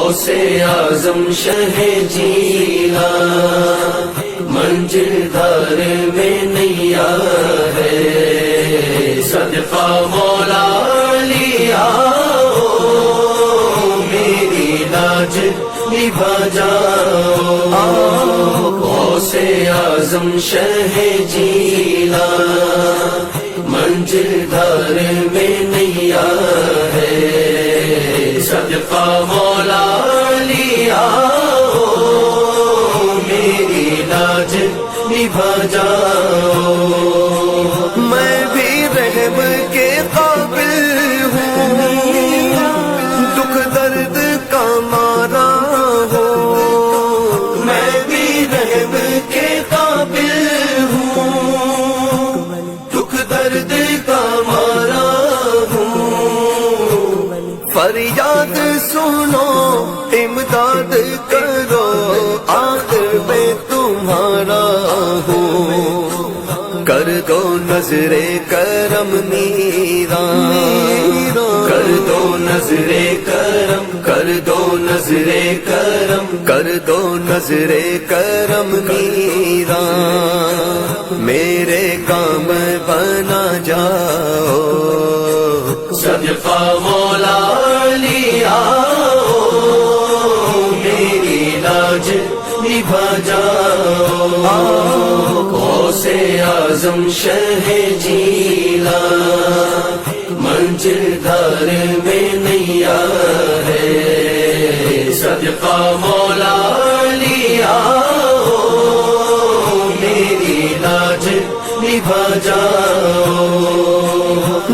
غوث اعظم شہ جیلا منزل دار میں نیا ہے صدقہ مولا لیا میری لاج نبھا جاؤ غوث اعظم شہ جیلا منزل دار میں نیا ہے صدقہ مولا لیا میری لاج نبھا جاؤ میں بھی رحم کے قابل ہوں دکھ درد کا مارا ہوں میں بھی رحم کے قابل ہوں دکھ درد کا مارا ہوں فریاد سنو امداد کرو آخر میں تمہارا ہوں کر دو نظر کرم میران کر دو نظر کرم کر دو نظر کرم کر دو نظر کرم میران میرے کام بنا جاؤ صدقہ مولا لیا میری لاج نبھا جاؤ غوث اعظم شہ جیلا منزل دار میں نیا ہے صدقہ مولا لیا میری لاج نبھا جاؤ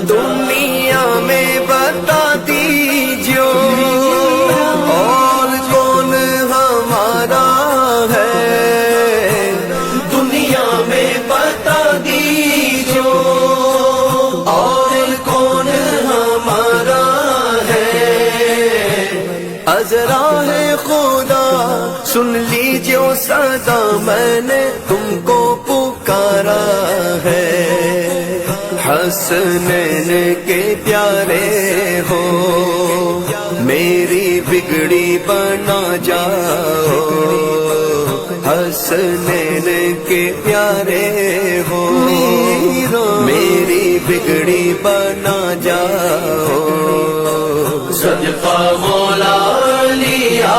دنیا میں بتا دیجو اور کون ہمارا ہے دنیا میں بتا دیجو اور کون ہمارا ہے عذرا ہے خدا سن لیجو صدا میں نے تم کو پکارا ہے حسنین کے پیارے ہو میری بگڑی بنا جاؤ حسنین کے پیارے ہو میری بگڑی بنا جاؤ صدقہ مولا لیا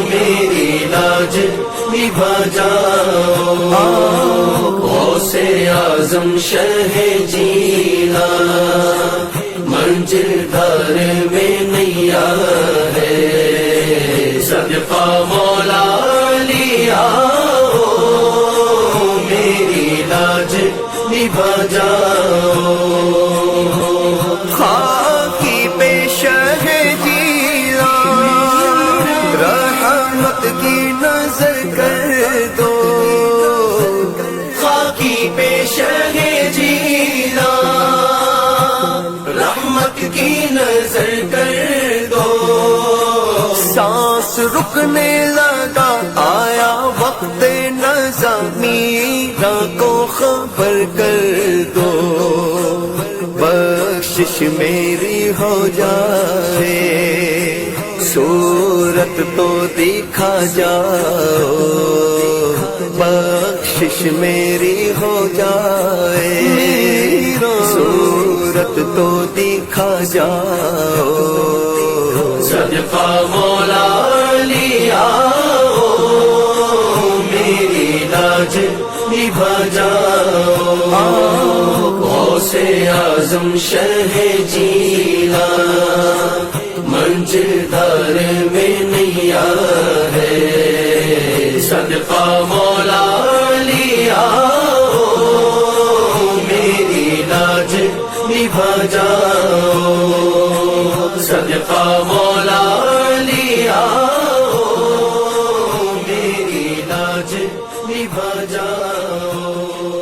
میری لاج نبھا جاؤ غوث اعظم شہ جیلا منزل دار میں نیا ہے صدقہ مولا لیا میری لاج نبھا جاؤ خاکی پیش ہے جیلا رحمت کی نظر کر دو خاکی پیش ہے جیلا رحمت کی نظر کر دو سانس رکنے لگا آیا وقت نظامیرا کو خبر کر دو بخشش میری ہو جائے صورت تو دکھا جاؤ بخشش میری ہو جائے صورت تو دکھا جاؤ صدقہ مولا لیا میری لاج نبھا جاؤ غوث اعظم شہ جیلا منزل دار میں نیا ہے صدقہ مولا لیا میری لاج نبھا جاؤ صدقہ مولا لیا میری لاج نبھا جاؤ